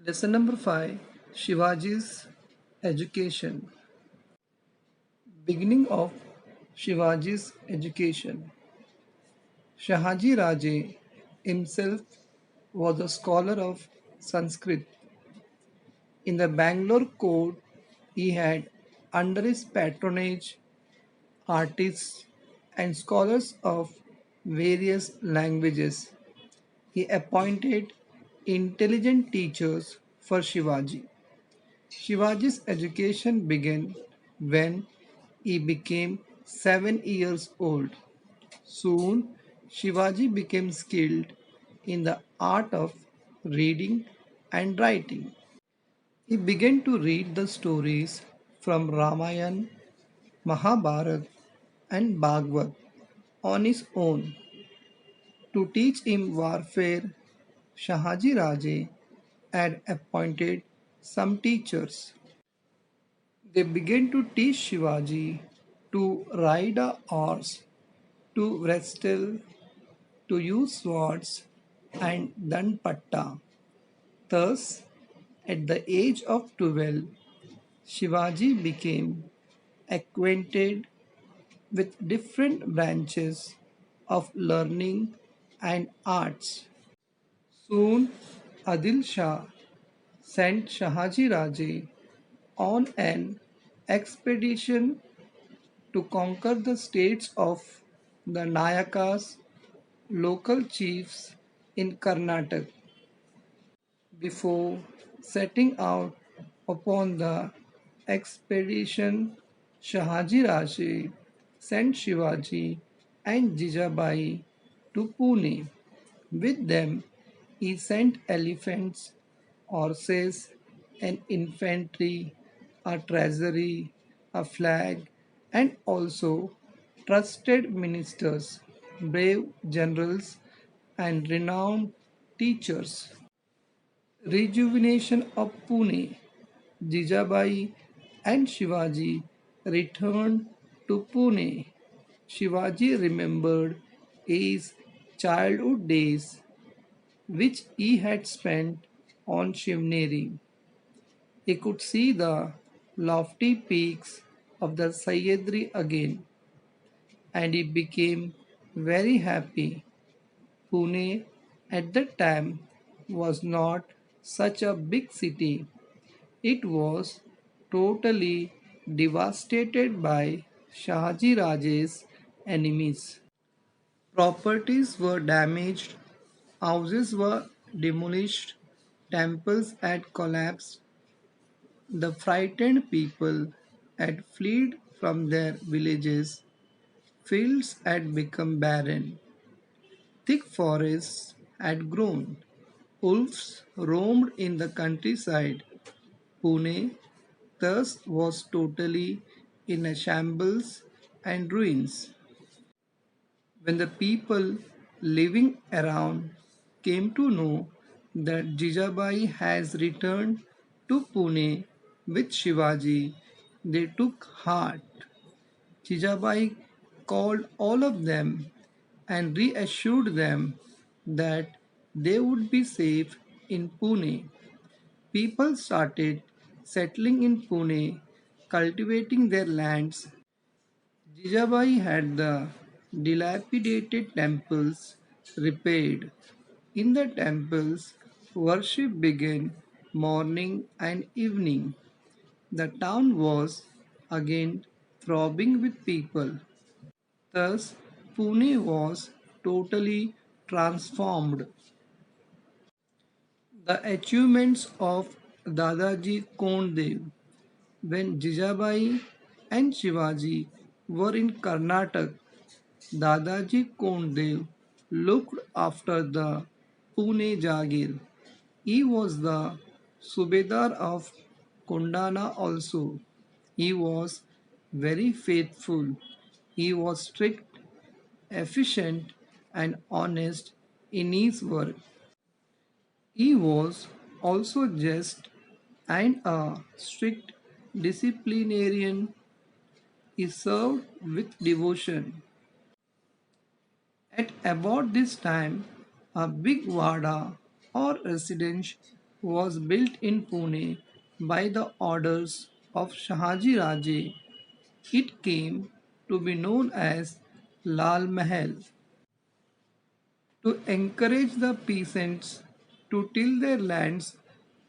Lesson number 5, Shivaji's Education. Beginning of Shivaji's education. Shahaji Raje himself was a scholar of Sanskrit. In the Bangalore court, he had under his patronage artists and scholars of various languages. He appointed intelligent teachers for Shivaji. Shivaji's education began when he became 7 years old. Soon, Shivaji became skilled in the art of reading and writing. He began to read the stories from Ramayana, Mahabharata, and Bhagavad on his own. To teach him warfare, Shahaji Raje had appointed some teachers. They began to teach Shivaji to ride a horse, to wrestle, to use swords and danpatta. Thus, at the age of 12, Shivaji became acquainted with different branches of learning and arts. Soon, Adil Shah sent Shahaji Raje on an expedition to conquer the states of the Nayakas, local chiefs in Karnataka. Before setting out upon the expedition, Shahaji Raje sent Shivaji and Jijabai to Pune. With them, he sent elephants, horses, an infantry, a treasury, a flag, and also trusted ministers, brave generals, and renowned teachers. Rejuvenation of Pune. Jijabai and Shivaji returned to Pune. Shivaji remembered his childhood days which he had spent on Shivneri. He could see the lofty peaks of the Sahyadri again, and he became very happy. Pune at that time was not such a big city. It was totally devastated by Shahaji Raje's enemies. Properties were damaged, houses were demolished, temples had collapsed, the frightened people had fled from their villages, fields had become barren, thick forests had grown, wolves roamed in the countryside. Pune thus was totally in a shambles and ruins. When the people living around came to know that Jijabai has returned to Pune with Shivaji, they took heart. Jijabai called all of them and reassured them that they would be safe in Pune. People started settling in Pune, cultivating their lands. Jijabai had the dilapidated temples repaired. In the temples, worship began morning and evening. The town was again throbbing with people. Thus, Pune was totally transformed. The achievements of Dadaji Kondev. When Jijabai and Shivaji were in Karnataka, Dadaji Kondev looked after the Pune Jagir. He was the Subedar of Kondana also. He was very faithful. He was strict, efficient, and honest in his work. He was also just and a strict disciplinarian. He served with devotion. At about this time, a big vada or residence was built in Pune by the orders of Shahaji Raje. It came to be known as Lal Mahal. To encourage the peasants to till their lands,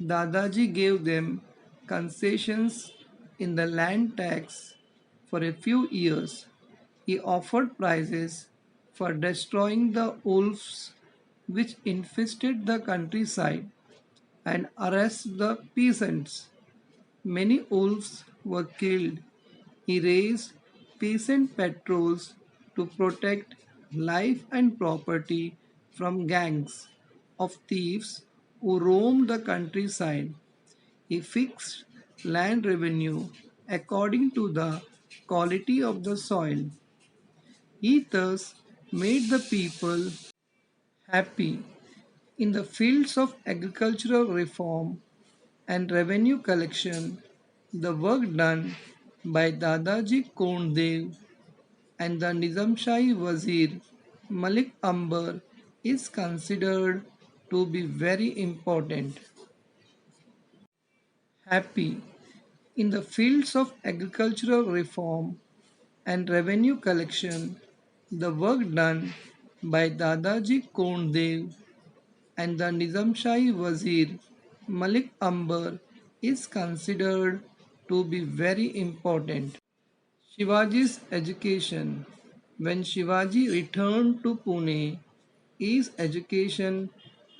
Dadaji gave them concessions in the land tax for a few years. He offered prizes for destroying the wolves which infested the countryside and arrest the peasants. Many wolves were killed. He raised peasant patrols to protect life and property from gangs of thieves who roamed the countryside. He fixed land revenue according to the quality of the soil. He thus made the people happy. In the fields of agricultural reform and revenue collection, the work done by Dadaji Kondev and the Nizamshahi Wazir Malik Ambar is considered to be very important. Happy. In the fields of agricultural reform and revenue collection, the work done by Dadaji Kondev and the Nizamshahi Wazir Malik Ambar is considered to be very important. Shivaji's education. When Shivaji returned to Pune, his education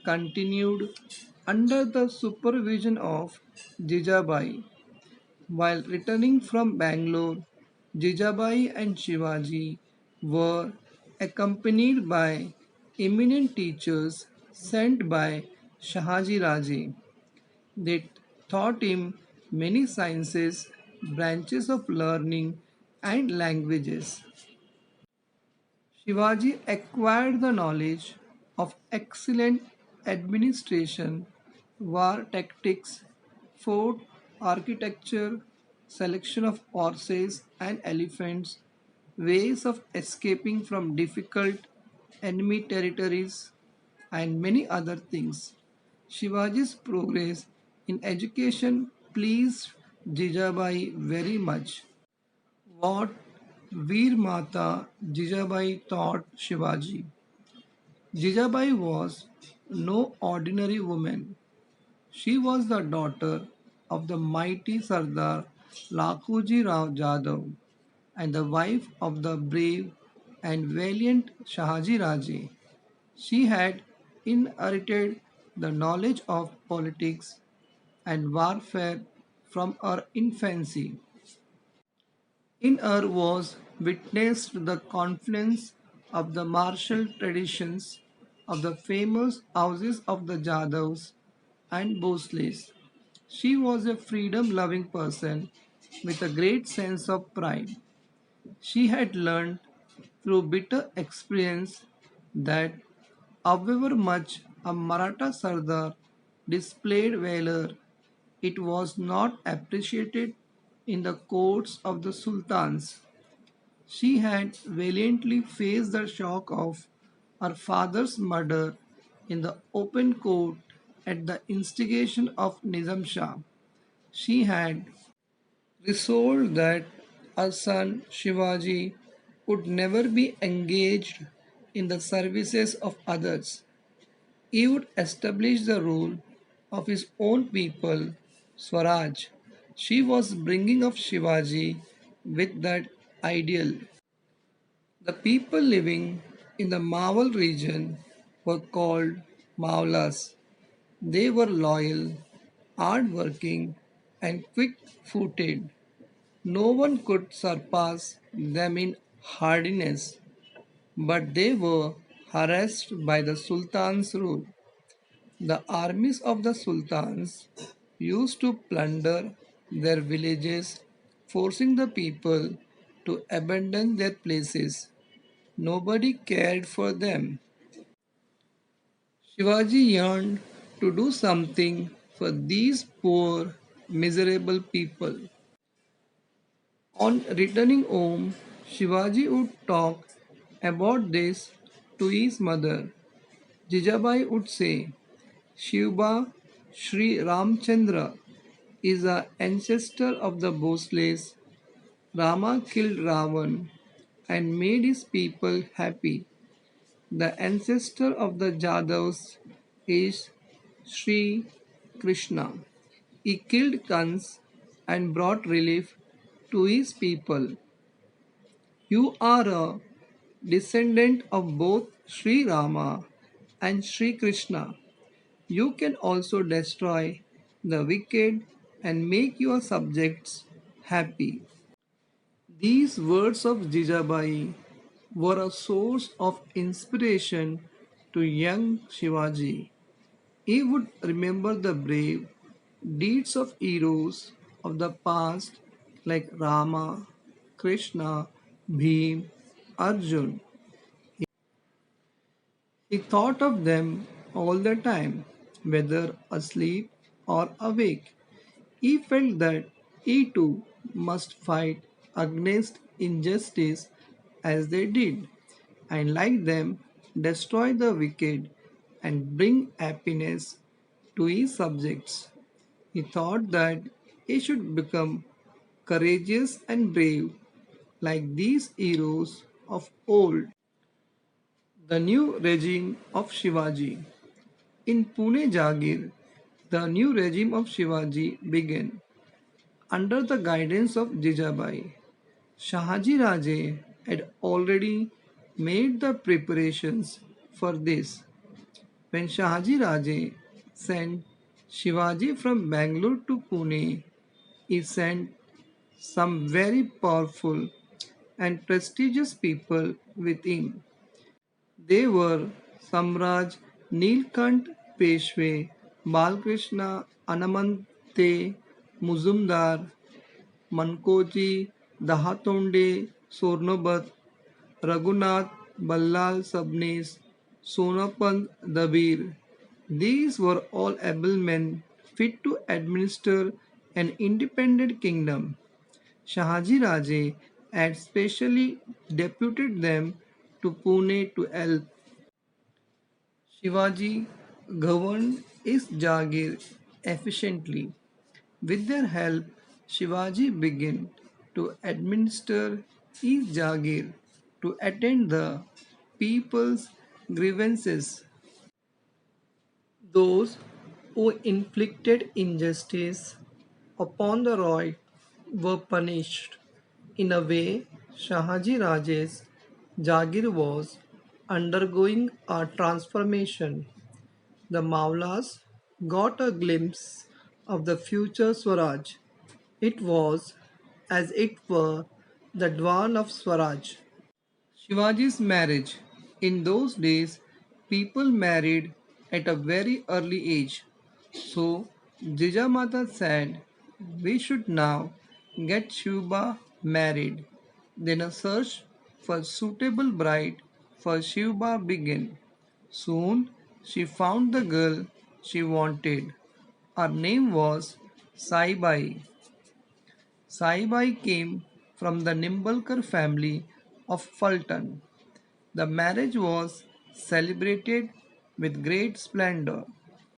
continued under the supervision of Jijabai. While returning from Bangalore, Jijabai and Shivaji were accompanied by eminent teachers sent by Shahaji Raje. They taught him many sciences, branches of learning, and languages. Shivaji acquired the knowledge of excellent administration, war tactics, fort architecture, selection of horses and elephants, ways of escaping from difficult enemy territories, and many other things. Shivaji's progress in education pleased Jijabai very much. What Veer Mata Jijabai taught Shivaji. Jijabai was no ordinary woman. She was the daughter of the mighty Sardar Lakhuji Rao Jadhav and the wife of the brave and valiant Shahaji Raje. She had inherited the knowledge of politics and warfare from her infancy. In her was witnessed the confluence of the martial traditions of the famous houses of the Jadavs and Bhosles. She was a freedom loving person with a great sense of pride. She had learned through bitter experience that however much a Maratha Sardar displayed valor, it was not appreciated in the courts of the sultans. She had valiantly faced the shock of her father's murder in the open court at the instigation of Nizam Shah. She had resolved that her son Shivaji would never be engaged in the services of others. He would establish the rule of his own people, Swaraj. She was bringing up Shivaji with that ideal. The people living in the Mawal region were called Mawlas. They were loyal, hard-working, and quick-footed. No one could surpass them in hardiness, but they were harassed by the Sultan's rule. The armies of the sultans used to plunder their villages, forcing the people to abandon their places. Nobody cared for them. Shivaji yearned to do something for these poor, miserable people. On returning home, Shivaji would talk about this to his mother. Jijabai would say, Shivba, Sri Ramchandra is the ancestor of the Bhosles. Rama killed Ravan and made his people happy. The ancestor of the Jadavs is Sri Krishna. He killed Kans and brought relief to his people. You are a descendant of both Sri Rama and Sri Krishna. You can also destroy the wicked and make your subjects happy. These words of Jijabai were a source of inspiration to young Shivaji. He would remember the brave deeds of heroes of the past like Rama, Krishna, Bhim, Arjun. He thought of them all the time, whether asleep or awake. He felt that he too must fight against injustice as they did, and like them, destroy the wicked and bring happiness to his subjects. He thought that he should become courageous and brave like these heroes of old. The new regime of Shivaji. In Pune Jagir, the new regime of Shivaji began under the guidance of Jijabai. Shahaji Raje had already made the preparations for this. When Shahaji Raje sent Shivaji from Bangalore to Pune, he sent some very powerful and prestigious people with him. They were Samraj Nilkant Peshwe, Balkrishna Anamante Muzumdar, Mankoji Dahatonde Sornobat, Raghunath Ballal Sabnis, Sonapant Dabir. These were all able men fit to administer an independent kingdom. Shahaji Raje had specially deputed them to Pune to help. Shivaji governed his Jagir efficiently. With their help, Shivaji began to administer his Jagir to attend the people's grievances. Those who inflicted injustice upon the Roy were punished. In a way, Shahaji Raje's Jagir was undergoing a transformation. The Maulas got a glimpse of the future Swaraj. It was, as it were, the dawn of Swaraj. Shivaji's marriage. In those days, people married at a very early age. So, Jijamata said, we should now get Shivba married. Then a search for suitable bride for Shivba began. Soon, she found the girl she wanted. Her name was Saibai. Saibai came from the Nimbalkar family of Fulton. The marriage was celebrated with great splendor.